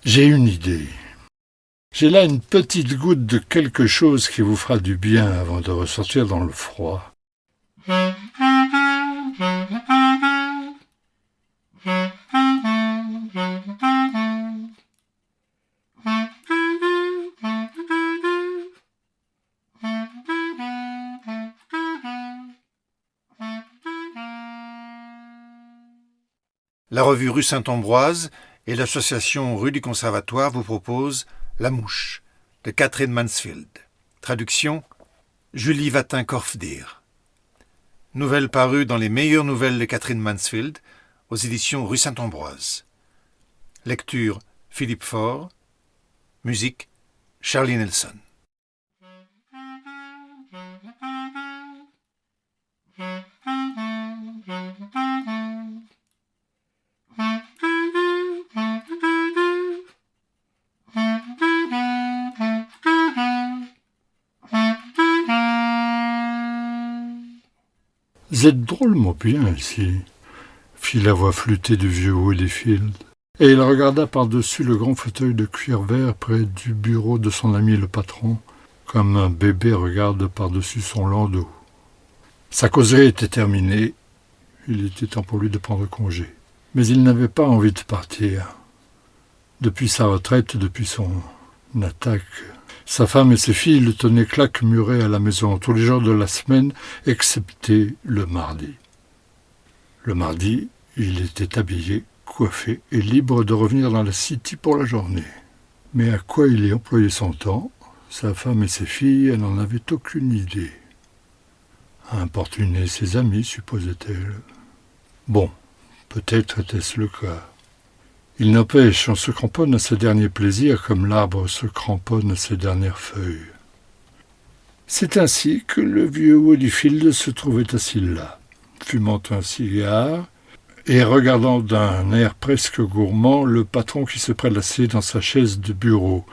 J'ai une idée. J'ai là une petite goutte de quelque chose qui vous fera du bien avant de ressortir dans le froid. La revue Rue Saint-Ambroise et l'association Rue du Conservatoire vous proposent La Mouche de Catherine Mansfield. Traduction Julie Watin-Korfdir. Nouvelle parue dans les meilleures nouvelles de Catherine Mansfield aux éditions Rue Saint-Ambroise. Lecture Philippe Faure. Musique Charlie Nelson. Vous êtes drôlement bien ici, fit la voix flûtée du vieux Woodfield, et il regarda par-dessus le grand fauteuil de cuir vert près du bureau de son ami le patron, comme un bébé regarde par-dessus son landau. Sa causerie était terminée, il était temps pour lui de prendre congé. Mais il n'avait pas envie de partir. Depuis sa retraite, depuis son attaque, sa femme et ses filles le tenaient claque-muré à la maison tous les jours de la semaine, excepté le mardi. Le mardi, il était habillé, coiffé et libre de revenir dans la City pour la journée. Mais à quoi il y employait son temps, sa femme et ses filles n'en avaient aucune idée. À importuner ses amis, supposait-elle. Bon, peut-être était-ce le cas. Il n'empêche, on se cramponne à ses derniers plaisirs comme l'arbre se cramponne à ses dernières feuilles. C'est ainsi que le vieux Woodfield se trouvait assis là, fumant un cigare et regardant d'un air presque gourmand le patron qui se prélassait dans sa chaise de bureau,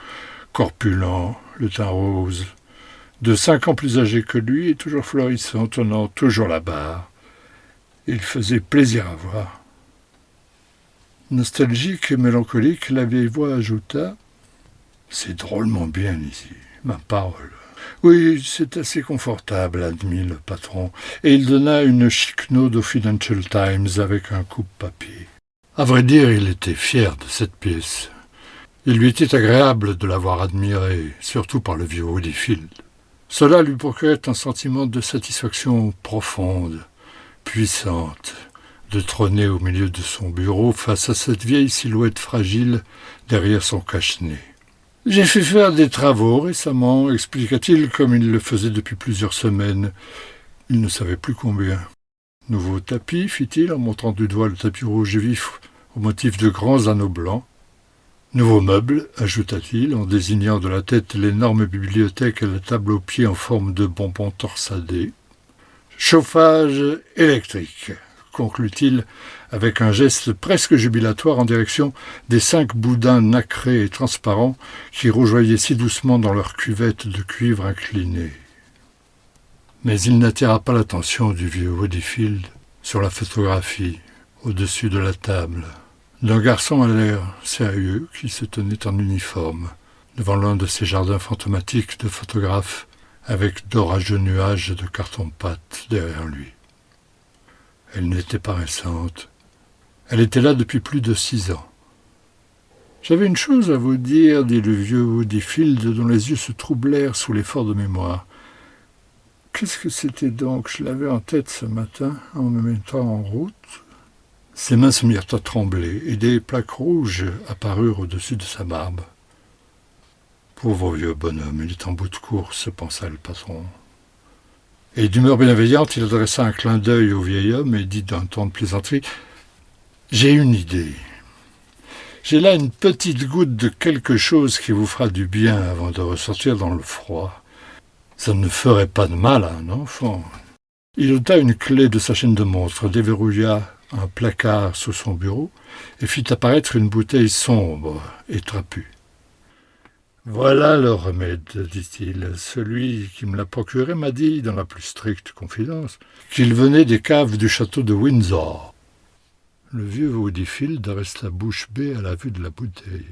corpulent, le teint rose, de 5 ans plus âgé que lui et toujours florissant, tenant toujours la barre. Il faisait plaisir à voir. Nostalgique et mélancolique, la vieille voix ajouta « C'est drôlement bien ici, ma parole. » « Oui, c'est assez confortable, admit le patron, et il donna une chic note au Financial Times avec un coupe-papier. À vrai dire, il était fier de cette pièce. Il lui était agréable de l'avoir admirée, surtout par le vieux Woodfield. Cela lui procurait un sentiment de satisfaction profonde, puissante, de trôner au milieu de son bureau face à cette vieille silhouette fragile derrière son cache-nez. « J'ai fait faire des travaux récemment, expliqua-t-il comme il le faisait depuis plusieurs semaines. Il ne savait plus combien. « Nouveau tapis, fit-il en montrant du doigt le tapis rouge vif au motif de grands anneaux blancs. « Nouveau meuble, ajouta-t-il en désignant de la tête l'énorme bibliothèque et la table au pied en forme de bonbon torsadé. « Chauffage électrique, conclut-il avec un geste presque jubilatoire en direction des 5 boudins nacrés et transparents qui rougeoyaient si doucement dans leur cuvette de cuivre inclinée. Mais il n'attira pas l'attention du vieux Woodfield sur la photographie, au-dessus de la table, d'un garçon à l'air sérieux qui se tenait en uniforme, devant l'un de ces jardins fantomatiques de photographes, avec d'orageux nuages de carton-pâte derrière lui. Elle n'était pas récente. Elle était là depuis plus de 6 ans. « J'avais une chose à vous dire, dit le vieux Woodfield, dont les yeux se troublèrent sous l'effort de mémoire. Qu'est-ce que c'était donc? Je l'avais en tête ce matin, en me mettant en route. » Ses mains se mirent à trembler, et des plaques rouges apparurent au-dessus de sa barbe. « Pauvre vieux bonhomme, il est en bout de course, pensa le patron. » Et d'humeur bienveillante, il adressa un clin d'œil au vieil homme et dit d'un ton de plaisanterie « J'ai une idée. J'ai là une petite goutte de quelque chose qui vous fera du bien avant de ressortir dans le froid. Ça ne ferait pas de mal à un enfant. » Il ôta une clé de sa chaîne de montre, déverrouilla un placard sous son bureau et fit apparaître une bouteille sombre et trapue. « Voilà le remède, dit-il. Celui qui me l'a procuré m'a dit, dans la plus stricte confidence, qu'il venait des caves du château de Windsor. » Le vieux Woodfield resta bouche bée à la vue de la bouteille.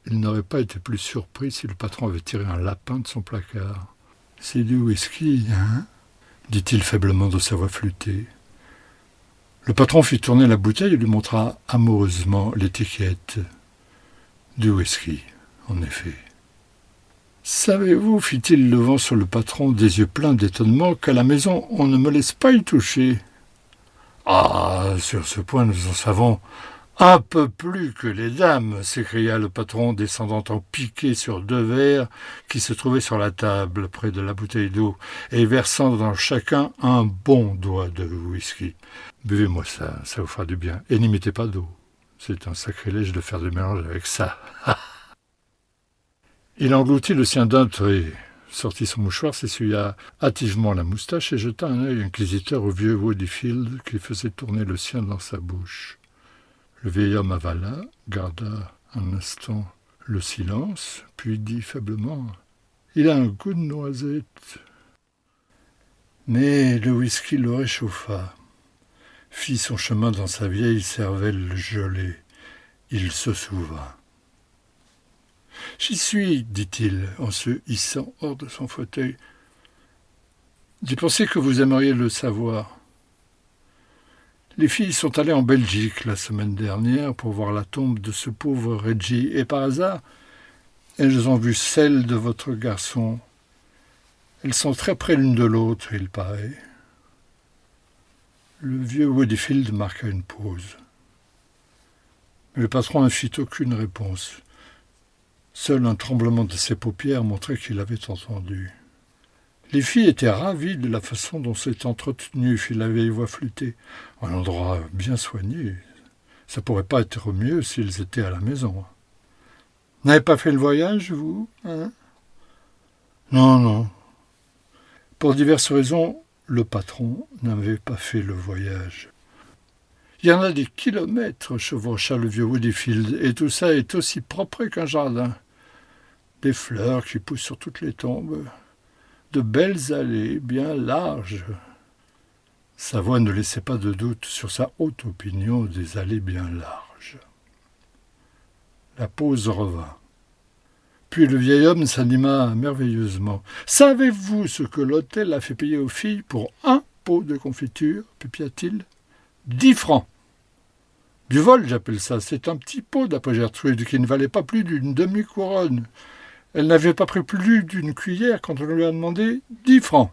Il n'aurait pas été plus surpris si le patron avait tiré un lapin de son placard. « C'est du whisky, hein ?» dit-il faiblement de sa voix flûtée. Le patron fit tourner la bouteille et lui montra amoureusement l'étiquette. Du whisky, en effet. « Savez-vous, fit-il, levant sur le patron des yeux pleins d'étonnement, qu'à la maison on ne me laisse pas y toucher. »« Ah, sur ce point nous en savons un peu plus que les dames, s'écria le patron, descendant en piqué sur 2 verres qui se trouvaient sur la table près de la bouteille d'eau et versant dans chacun un bon doigt de whisky. Buvez-moi ça, ça vous fera du bien. Et n'y mettez pas d'eau. C'est un sacrilège de faire du mélange avec ça. Il engloutit le sien d'un trait, sortit son mouchoir, s'essuya hâtivement la moustache et jeta un œil inquisiteur au vieux Woodyfield qui faisait tourner le sien dans sa bouche. Le vieil homme avala, garda un instant le silence, puis dit faiblement « Il a un goût de noisette. » Mais le whisky le réchauffa, fit son chemin dans sa vieille cervelle gelée. Il se souvint. « J'y suis, dit-il, en se hissant hors de son fauteuil. J'ai pensé que vous aimeriez le savoir. Les filles sont allées en Belgique la semaine dernière pour voir la tombe de ce pauvre Reggie, et par hasard, elles ont vu celle de votre garçon. Elles sont très près l'une de l'autre, il paraît. » Le vieux Woodyfield marqua une pause. Mais le patron ne fit aucune réponse. Seul un tremblement de ses paupières montrait qu'il avait entendu. Les filles étaient ravies de la façon dont s'est entretenu, fit la vieille voix flûtée. Un endroit bien soigné. Ça pourrait pas être mieux s'ils étaient à la maison. N'avez pas fait le voyage, vous, hein? Non, non. Pour diverses raisons, le patron n'avait pas fait le voyage. Il y en a des kilomètres, chevaucha le vieux Woodyfield, et tout ça est aussi propre qu'un jardin. Des fleurs qui poussent sur toutes les tombes. De belles allées, bien larges. Sa voix ne laissait pas de doute sur sa haute opinion des allées bien larges. La pause revint. Puis le vieil homme s'anima merveilleusement. « Savez-vous ce que l'hôtel a fait payer aux filles pour un pot de confiture ?» pépia-t-il. 10 francs. Du vol, j'appelle ça. C'est un petit pot d'après Gertrude qui ne valait pas plus d'une demi-couronne. Elle n'avait pas pris plus d'une cuillère quand on lui a demandé 10 francs.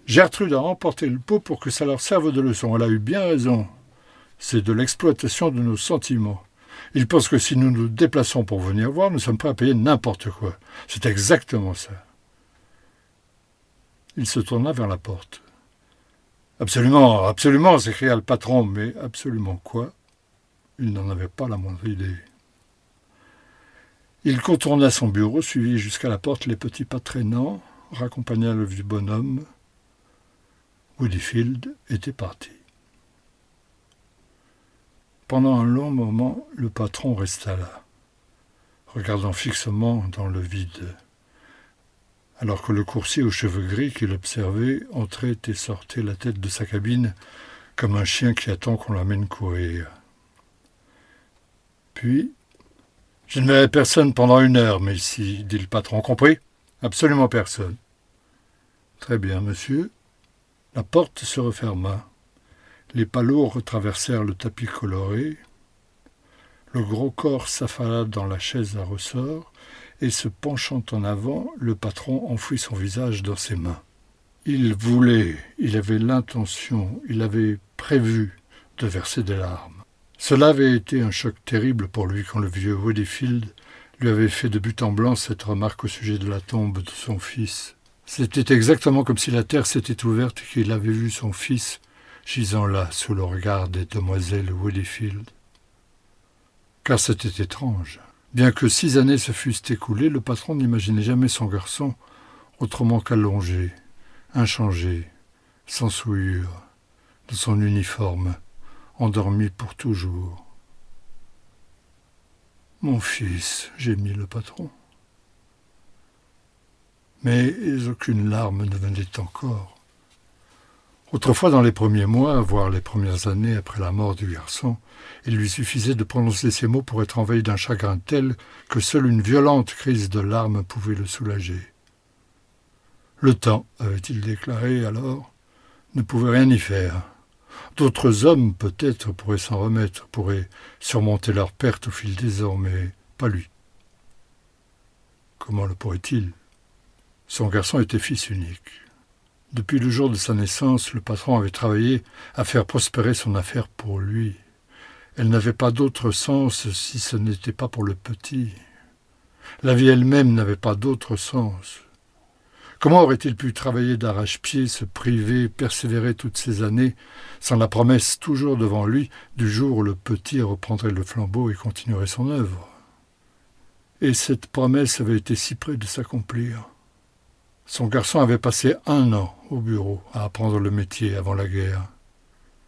Gertrude a remporté le pot pour que ça leur serve de leçon. Elle a eu bien raison. C'est de l'exploitation de nos sentiments. Ils pensent que si nous nous déplaçons pour venir voir, nous sommes prêts à payer n'importe quoi. C'est exactement ça. Il se tourna vers la porte. « Absolument, absolument !» s'écria le patron. Mais absolument quoi? Il n'en avait pas la moindre idée. Il contourna son bureau, suivit jusqu'à la porte les petits pas traînants, raccompagna le vieux bonhomme. Woodyfield était parti. Pendant un long moment, le patron resta là, regardant fixement dans le vide, alors que le coursier aux cheveux gris qu'il observait entrait et sortait la tête de sa cabine comme un chien qui attend qu'on l'amène courir. Puis, « Je ne verrai personne pendant 1 heure, mais ici, dit le patron. Compris? Absolument personne. »« Très bien, monsieur. » La porte se referma. Les pas lourds retraversèrent le tapis coloré. Le gros corps s'affala dans la chaise à ressort, et se penchant en avant, le patron enfouit son visage dans ses mains. Il voulait, il avait l'intention, il avait prévu de verser des larmes. Cela avait été un choc terrible pour lui quand le vieux Woodyfield lui avait fait de but en blanc cette remarque au sujet de la tombe de son fils. C'était exactement comme si la terre s'était ouverte et qu'il avait vu son fils gisant là sous le regard des demoiselles Woodyfield. Car c'était étrange. Bien que 6 années se fussent écoulées, le patron n'imaginait jamais son garçon autrement qu'allongé, inchangé, sans souillure, dans son uniforme, endormi pour toujours. « Mon fils » gémit le patron. Mais aucune larme ne venait encore. Autrefois, dans les premiers mois, voire les premières années après la mort du garçon, il lui suffisait de prononcer ces mots pour être envahi d'un chagrin tel que seule une violente crise de larmes pouvait le soulager. Le temps, avait-il déclaré alors, ne pouvait rien y faire. D'autres hommes, peut-être, pourraient s'en remettre, pourraient surmonter leur perte au fil des ans, mais pas lui. Comment le pourrait-il ? Son garçon était fils unique. Depuis le jour de sa naissance, le patron avait travaillé à faire prospérer son affaire pour lui. Elle n'avait pas d'autre sens si ce n'était pas pour le petit. La vie elle-même n'avait pas d'autre sens. Comment aurait-il pu travailler d'arrache-pied, se priver, persévérer toutes ces années, sans la promesse toujours devant lui du jour où le petit reprendrait le flambeau et continuerait son œuvre ? Et cette promesse avait été si près de s'accomplir. Son garçon avait passé 1 an au bureau à apprendre le métier avant la guerre.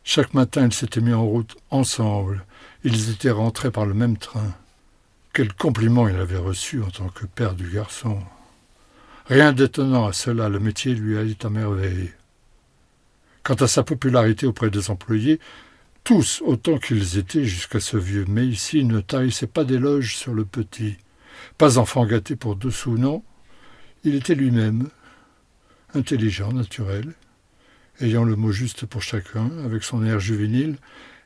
Chaque matin, ils s'étaient mis en route ensemble. Ils étaient rentrés par le même train. Quel compliment il avait reçu en tant que père du garçon. Rien d'étonnant à cela, le métier lui allait à merveille. Quant à sa popularité auprès des employés, tous, autant qu'ils étaient jusqu'à ce vieux Macy, ne tarissaient pas d'éloges sur le petit. Pas enfant gâté pour 2 sous, non. Il était lui-même, intelligent, naturel, ayant le mot juste pour chacun, avec son air juvénile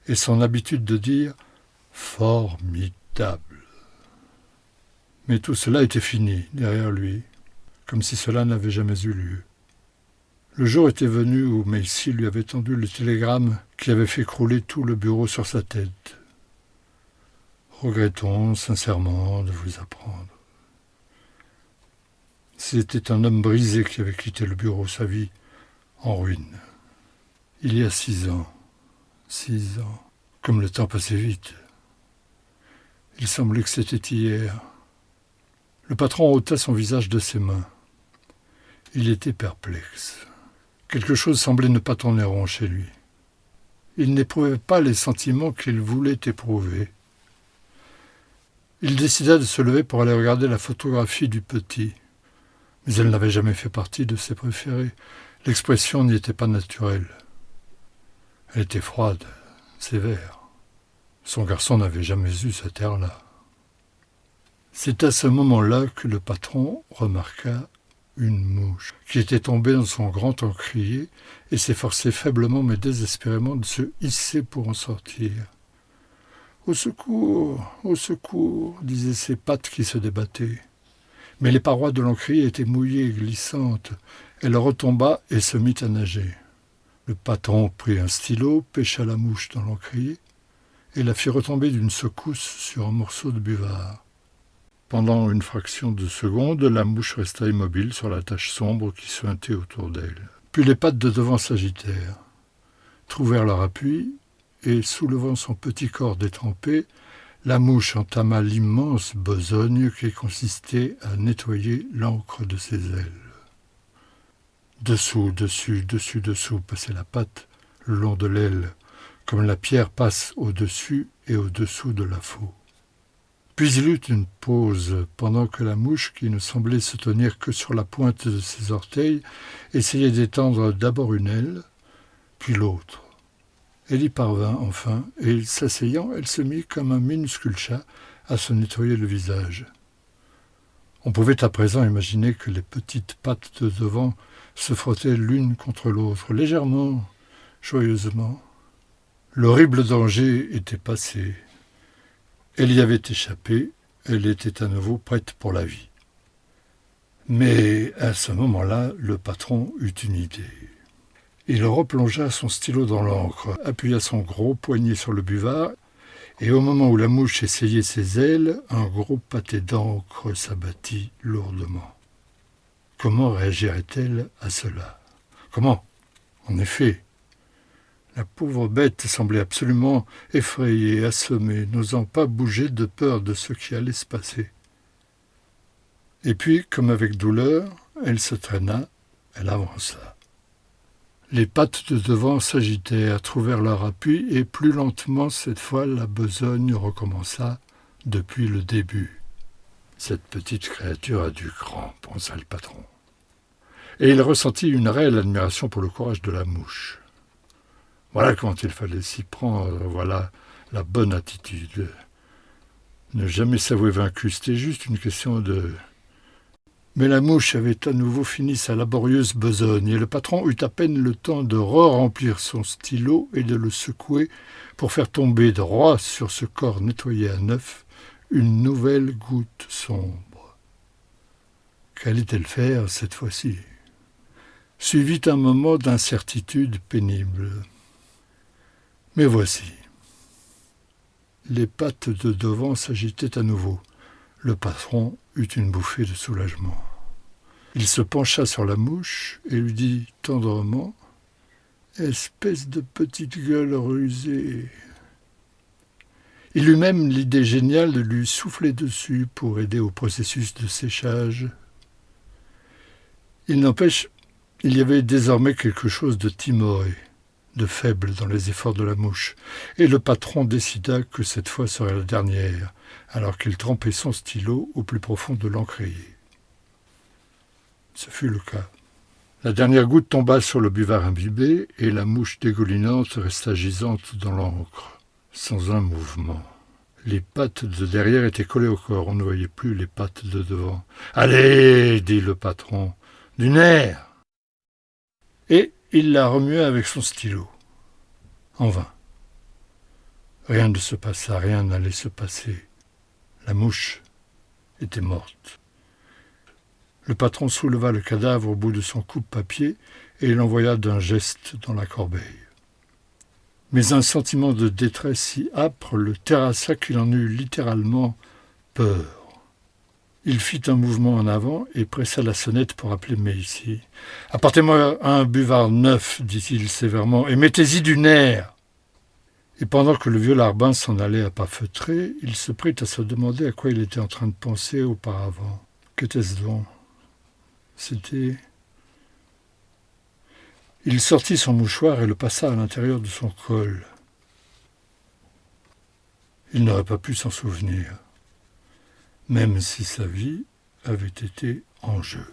et son habitude de dire « formidable ». Mais tout cela était fini derrière lui, comme si cela n'avait jamais eu lieu. Le jour était venu où Macy lui avait tendu le télégramme qui avait fait crouler tout le bureau sur sa tête. « Regrettons sincèrement de vous apprendre. » C'était un homme brisé qui avait quitté le bureau, sa vie en ruine. Il y a 6 ans. 6 ans. Comme le temps passait vite. Il semblait que c'était hier. Le patron ôta son visage de ses mains. Il était perplexe. Quelque chose semblait ne pas tourner rond chez lui. Il n'éprouvait pas les sentiments qu'il voulait éprouver. Il décida de se lever pour aller regarder la photographie du petit. Mais elle n'avait jamais fait partie de ses préférés. L'expression n'y était pas naturelle. Elle était froide, sévère. Son garçon n'avait jamais eu cet air-là. C'est à ce moment-là que le patron remarqua une mouche qui était tombée dans son grand encrier et s'efforçait faiblement mais désespérément de se hisser pour en sortir. « Au secours !» disaient ses pattes qui se débattaient. Mais les parois de l'encrier étaient mouillées et glissantes. Elle retomba et se mit à nager. Le patron prit un stylo, pêcha la mouche dans l'encrier et la fit retomber d'une secousse sur un morceau de buvard. Pendant une fraction de seconde, la mouche resta immobile sur la tache sombre qui suintait autour d'elle. Puis les pattes de devant s'agitèrent, trouvèrent leur appui, et soulevant son petit corps détrempé, la mouche entama l'immense besogne qui consistait à nettoyer l'encre de ses ailes. Dessous, dessous passait la patte le long de l'aile, comme la pierre passe au-dessus et au-dessous de la faux. Puis il eut une pause, pendant que la mouche, qui ne semblait se tenir que sur la pointe de ses orteils, essayait d'étendre d'abord une aile, puis l'autre. Elle y parvint enfin, et s'asseyant, elle se mit comme un minuscule chat à se nettoyer le visage. On pouvait à présent imaginer que les petites pattes de devant se frottaient l'une contre l'autre, légèrement, joyeusement. L'horrible danger était passé. Elle y avait échappé, elle était à nouveau prête pour la vie. Mais à ce moment-là, le patron eut une idée. Il replongea son stylo dans l'encre, appuya son gros poignet sur le buvard, et au moment où la mouche essayait ses ailes, un gros pâté d'encre s'abattit lourdement. Comment réagirait-elle à cela ? Comment ? En effet, la pauvre bête semblait absolument effrayée, assommée, n'osant pas bouger de peur de ce qui allait se passer. Et puis, comme avec douleur, elle se traîna, elle avança. Les pattes de devant s'agitèrent, trouvèrent leur appui, et plus lentement, cette fois, la besogne recommença depuis le début. Cette petite créature a du cran, pensa le patron. Et il ressentit une réelle admiration pour le courage de la mouche. Voilà comment il fallait s'y prendre, voilà la bonne attitude. Ne jamais s'avouer vaincu, c'était juste une question de... Mais la mouche avait à nouveau fini sa laborieuse besogne, et le patron eut à peine le temps de re-remplir son stylo et de le secouer pour faire tomber droit sur ce corps nettoyé à neuf une nouvelle goutte sombre. Qu'allait-elle faire cette fois-ci ? Suivit un moment d'incertitude pénible. Mais voici. Les pattes de devant s'agitaient à nouveau. Le patron eut une bouffée de soulagement. Il se pencha sur la mouche et lui dit tendrement « Espèce de petite gueule rusée !» Il eut même l'idée géniale de lui souffler dessus pour aider au processus de séchage. Il n'empêche, il y avait désormais quelque chose de timoré, de faible dans les efforts de la mouche, et le patron décida que cette fois serait la dernière, alors qu'il trempait son stylo au plus profond de l'encrier. Ce fut le cas. La dernière goutte tomba sur le buvard imbibé, et la mouche dégoulinante resta gisante dans l'encre, sans un mouvement. Les pattes de derrière étaient collées au corps, on ne voyait plus les pattes de devant. « Allez !» dit le patron, « du nerf !» Et il la remua avec son stylo. En vain. Rien ne se passa, rien n'allait se passer. La mouche était morte. Le patron souleva le cadavre au bout de son coupe-papier et l'envoya d'un geste dans la corbeille. Mais un sentiment de détresse si âpre le terrassa qu'il en eut littéralement peur. Il fit un mouvement en avant et pressa la sonnette pour appeler Macy. « Apportez-moi un buvard neuf, dit-il sévèrement, et mettez-y du nerf. » Et pendant que le vieux larbin s'en allait à pas feutrés, il se prit à se demander à quoi il était en train de penser auparavant. Qu'était-ce donc ? C'était... Il sortit son mouchoir et le passa à l'intérieur de son col. Il n'aurait pas pu s'en souvenir, même si sa vie avait été en jeu.